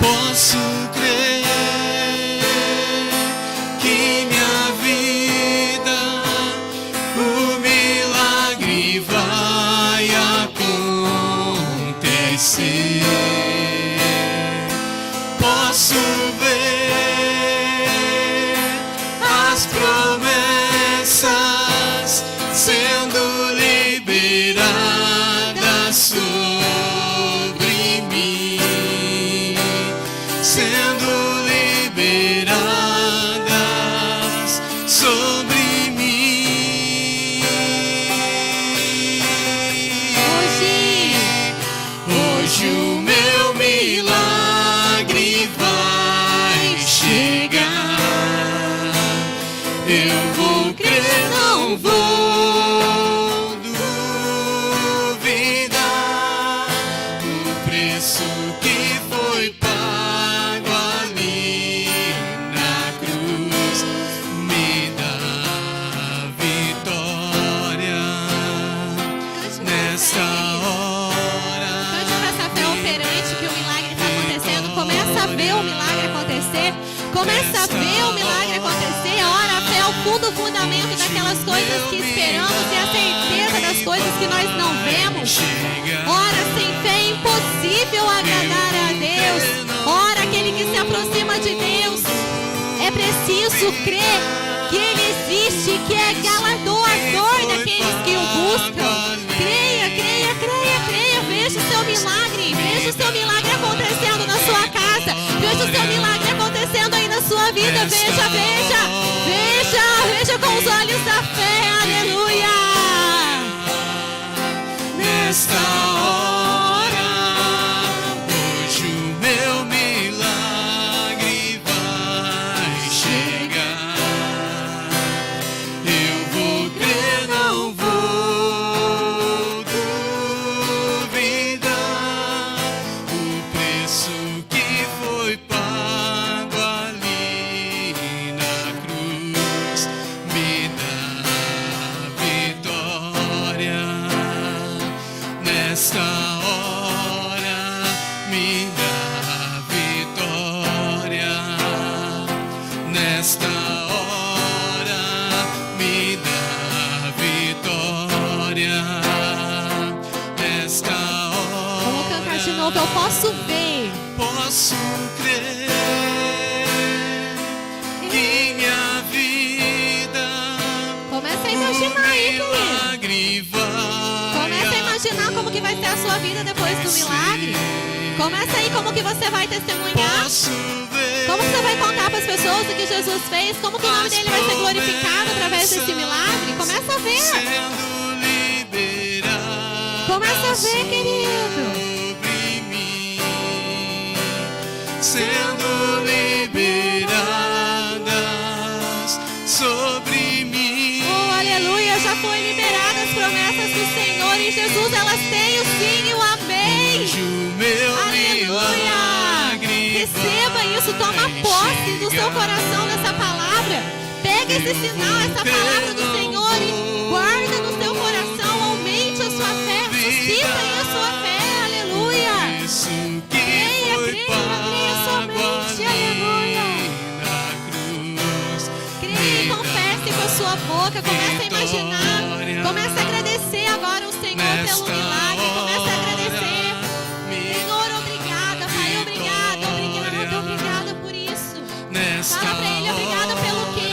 posso crer que minha vida, o milagre vai acontecer. Posso ver as promessas sendo liberadas sobre mim, sendo liberadas sobre mim. Hoje o meu milagre vai chegar. Eu vou crer, não vou duvidar. O preço que foi pago ali na cruz me dá vitória. Nesta hora Cante com essa fé operante que o milagre está acontecendo. Começa a ver o milagre acontecer. Começa a ver o milagre acontecer. Ora, a fé é o fundo fundamento daquelas coisas que esperamos e a certeza das coisas que nós não vemos. Ora, sem fé é impossível agradar a Deus. Ora, aquele que se aproxima de Deus, é preciso crer que Ele existe, que é galardoador daqueles que o buscam. Creia, creia, creia, creia. Veja o seu milagre. Veja o seu milagre acontecendo na sua casa. Veja o seu milagre acontecendo aí na sua vida. Veja, veja, veja, veja com os olhos da fé. Aleluia. nesta hora, posso ver. Posso crer que minha vida Começa a imaginar aí, querido. milagre vai Começa a imaginar como que vai ser a sua vida depois do milagre. Começa aí como que você vai testemunhar. Posso ver Como que você vai contar para as pessoas o que Jesus fez. Como que o nome dele vai ser glorificado através desse milagre. Começa a ver. sendo liberada Começa a ver, querido. sobre mim, sendo liberadas sobre mim. Oh, aleluia. Já foi liberada as promessas do Senhor em Jesus. Elas têm o sim e o amém. Hoje o meu Aleluia! milagre Receba isso, toma posse do seu coração nessa palavra. Pega esse sinal, essa palavra do Senhor e guarda no seu coração. Aumente a sua fé, suscita aí a sua fé. Aleluia! Isso que Creia, foi creia, pago somente. ali Aleluia! na cruz. Creia e confesse com a sua boca. Comece a imaginar. Comece a agradecer agora o Senhor pelo milagre. Comece a agradecer. Senhor, obrigada, Pai, obrigada, obrigada, obrigada por isso. Fala pra Ele, obrigada pelo quê?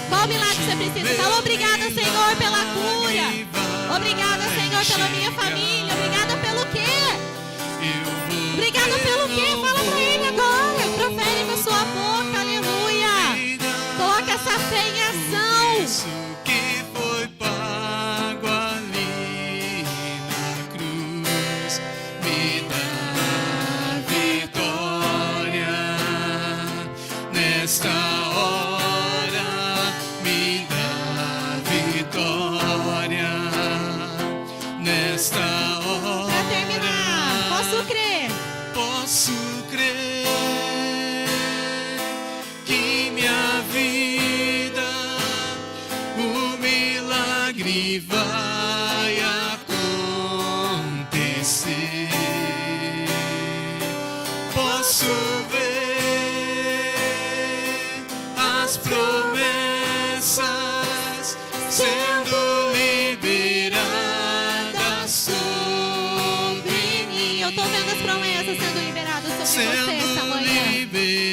Qual milagre você precisa? Fala, obrigada, Senhor, pela cura. Obrigada, Senhor, pela minha família. Obrigada pelo quê? Obrigada pelo quê? Fala pra Ele agora. Profere com a sua boca, aleluia. Coloca essa fé em ação. Isso que foi pago ali na cruz me dá vitória nesta hora, me dá vitória nesta hora. Pra terminar, posso crer. Posso crer que minha vida, o milagre vai acontecer. Posso ver as promessas sendo liberadas sobre mim. Eu tô vendo as promessas sendo liberadas sobre você essa Sendo manhã. liberadas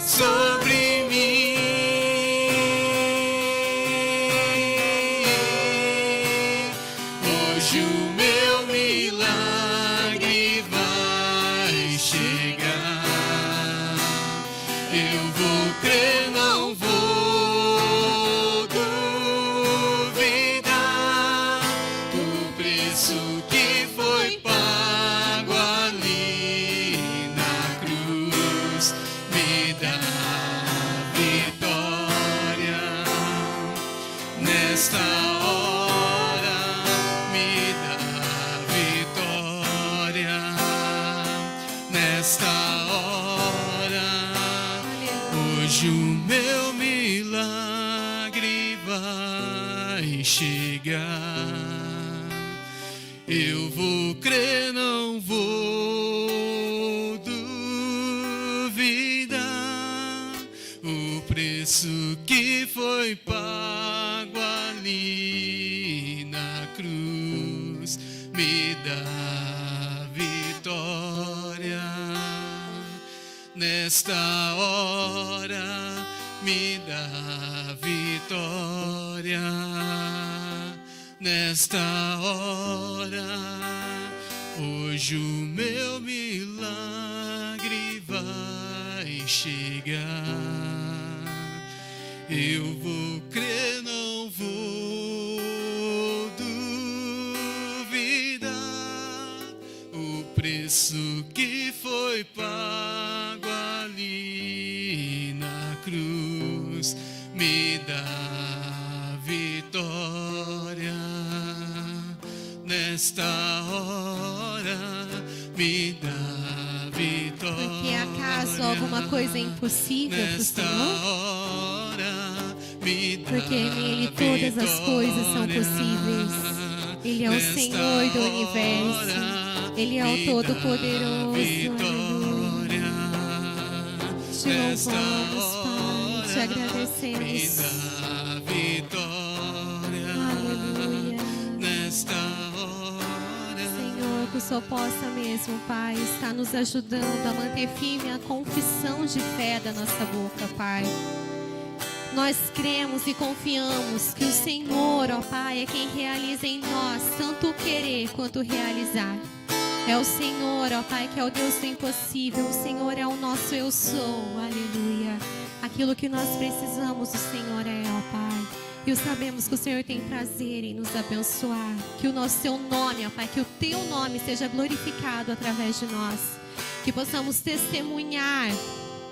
sobre mim. Hoje o meu milagre vai chegar. Eu vou crer, não vou duvidar. O preço que foi pago ali na cruz me dá vitória nesta hora, me dá vitória nesta hora. Hoje o meu milagre vai chegar. Eu vou crer, não vou duvidar. O preço que foi pago ali na cruz me dá vitória nesta hora, me dá vitória nesta hora. Hoje o meu milagre vai chegar. Eu vou crer, não vou duvidar. O preço que foi pago ali na cruz me dá vitória nesta hora, me dá vitória. Porque acaso alguma coisa é impossível para o nesta Senhor? hora, me dá Porque nele todas as coisas são possíveis. Ele é o nesta Senhor do universo. hora, Ele é o me dá Todo-Poderoso. vitória. Te Nesta louvamos, Pai. Te hora, me agradecemos. dá vitória. Aleluia. Nesta hora, Senhor, Senhor possa mesmo, Pai, estar nos ajudando a manter firme a confissão de fé da nossa boca, Pai. Nós cremos e confiamos que o Senhor, ó Pai, é quem realiza em nós tanto o querer quanto o realizar. É o Senhor, ó Pai, que é o Deus do impossível. O Senhor é o nosso eu sou, aleluia. Aquilo que nós precisamos, o Senhor é, ó Pai. E sabemos que o Senhor tem prazer em nos abençoar. Que o seu nome, ó Pai, que o teu nome seja glorificado através de nós. Que possamos testemunhar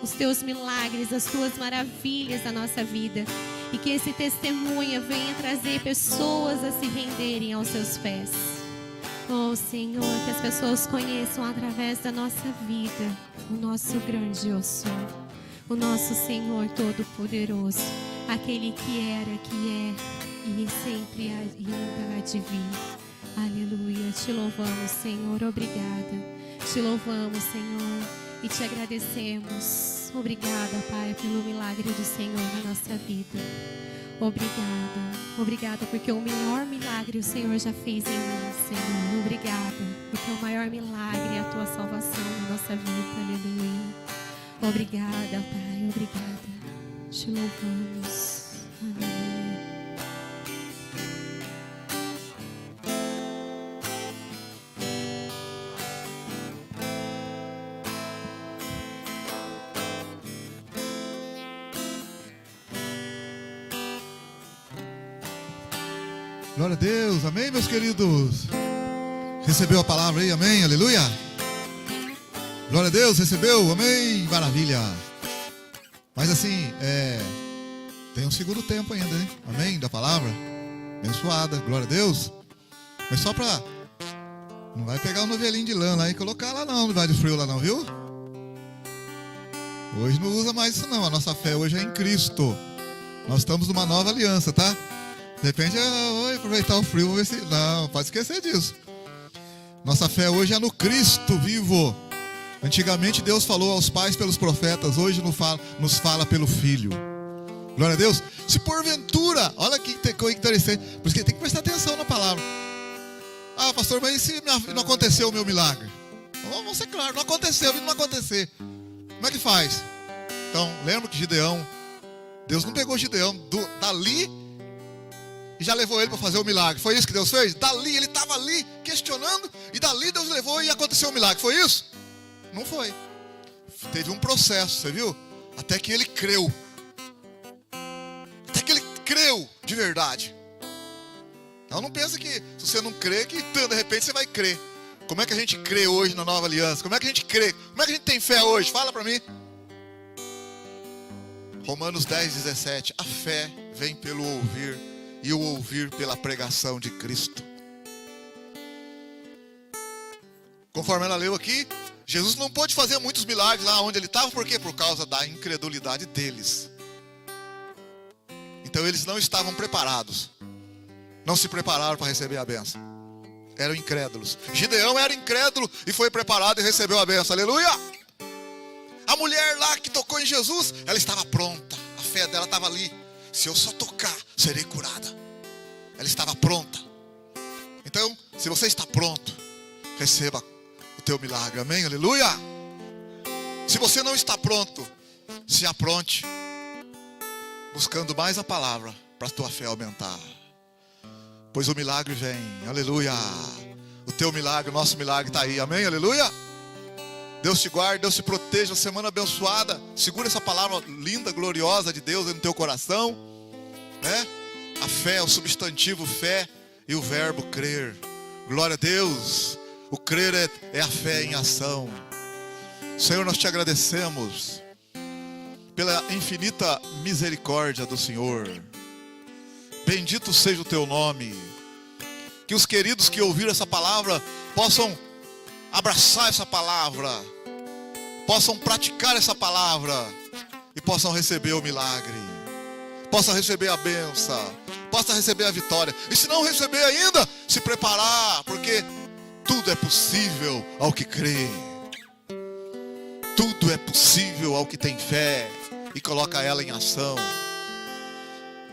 os teus milagres, as tuas maravilhas da nossa vida. E que esse testemunho venha trazer pessoas a se renderem aos seus pés. Oh Senhor, que as pessoas conheçam através da nossa vida o nosso grande eu sou, o nosso Senhor Todo-Poderoso, aquele que era, que é e sempre ainda há de vir. Aleluia, te louvamos, Senhor, obrigada. Te louvamos, Senhor, e te agradecemos. Obrigada, Pai, pelo milagre do Senhor na nossa vida. Obrigada, porque o melhor milagre o Senhor já fez em mim, Senhor. Obrigada, porque o maior milagre é a tua salvação na nossa vida, aleluia. Obrigada, Pai, obrigada. Te louvamos, aleluia. Glória a Deus, amém, meus queridos? Recebeu a palavra aí, amém, aleluia? Glória a Deus, recebeu, amém, maravilha. Mas assim, tem um segundo tempo ainda, hein? Amém, da palavra, abençoada, glória a Deus. Mas só pra, não vai pegar o novelinho de lã lá e colocar lá não vai de frio lá não, viu? Hoje não usa mais isso não, a nossa fé hoje é em Cristo. Nós estamos numa nova aliança, tá? De repente eu vou aproveitar o frio, vou ver se... Não, pode esquecer disso. Nossa fé hoje é no Cristo vivo. Antigamente Deus falou aos pais pelos profetas, hoje nos fala pelo Filho. Glória a Deus. Se porventura, olha que interessante, por isso que tem que prestar atenção na palavra. Ah, pastor, mas e se não aconteceu o meu milagre? Vamos ser claros, não aconteceu, e não acontecer. Como é que faz? Então, lembra que Gideão, Deus não pegou Gideão dali e já levou ele para fazer o milagre. Foi isso que Deus fez? Dali, ele estava ali questionando, e dali Deus levou e aconteceu o milagre. Foi isso? Não foi. Teve um processo, você viu? Até que ele creu. Até que ele creu de verdade. Então não pensa que se você não crê, que de repente você vai crer. Como é que a gente crê hoje na nova aliança? Como é que a gente crê? Como é que a gente tem fé hoje? Fala para mim. Romanos 10:17. A fé vem pelo ouvir, e o ouvir pela pregação de Cristo. Conforme ela leu aqui, Jesus não pôde fazer muitos milagres lá onde ele estava, por quê? Por causa da incredulidade deles. Então eles não estavam preparados, não se prepararam para receber a bênção, eram incrédulos. Gideão era incrédulo e foi preparado e recebeu a bênção, aleluia. A mulher lá que tocou em Jesus, ela estava pronta, a fé dela estava ali. Se eu só tocar, serei curada. Ela estava pronta. Então, se você está pronto, receba o teu milagre, amém, aleluia. Se você não está pronto, se apronte, buscando mais a palavra, para a tua fé aumentar. Pois o milagre vem, aleluia. O teu milagre, o nosso milagre está aí, amém, aleluia. Deus te guarde, Deus te proteja, semana abençoada. Segura essa palavra linda, gloriosa de Deus no teu coração, né? A fé, o substantivo fé e o verbo crer. Glória a Deus. O crer é a fé em ação. Senhor, nós te agradecemos pela infinita misericórdia do Senhor. Bendito seja o teu nome. Que os queridos que ouviram essa palavra possam abraçar essa palavra, possam praticar essa palavra e possam receber o milagre, possam receber a bênção, possam receber a vitória. E se não receber ainda, se preparar, porque tudo é possível ao que crê. Tudo é possível ao que tem fé e coloca ela em ação.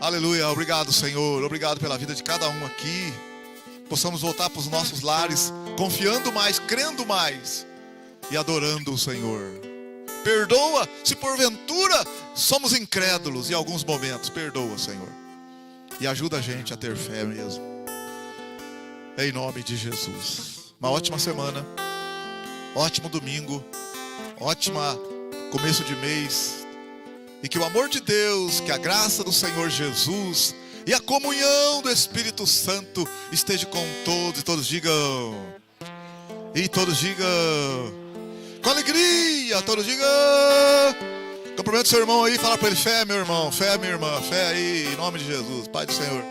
Aleluia, obrigado, Senhor, obrigado pela vida de cada um aqui. possamos voltar para os nossos lares, confiando mais, crendo mais e adorando o Senhor. Perdoa se porventura somos incrédulos em alguns momentos. Perdoa, Senhor. E ajuda a gente a ter fé mesmo. Em nome de Jesus. Uma ótima semana. Ótimo domingo. Ótima começo de mês. E que o amor de Deus, que a graça do Senhor Jesus e a comunhão do Espírito Santo esteja com todos. E todos digam. E todos digam. Com alegria, todos digam. Cumprimenta o seu irmão aí, fala para ele: fé, meu irmão, fé, minha irmã, fé aí, em nome de Jesus, Pai do Senhor.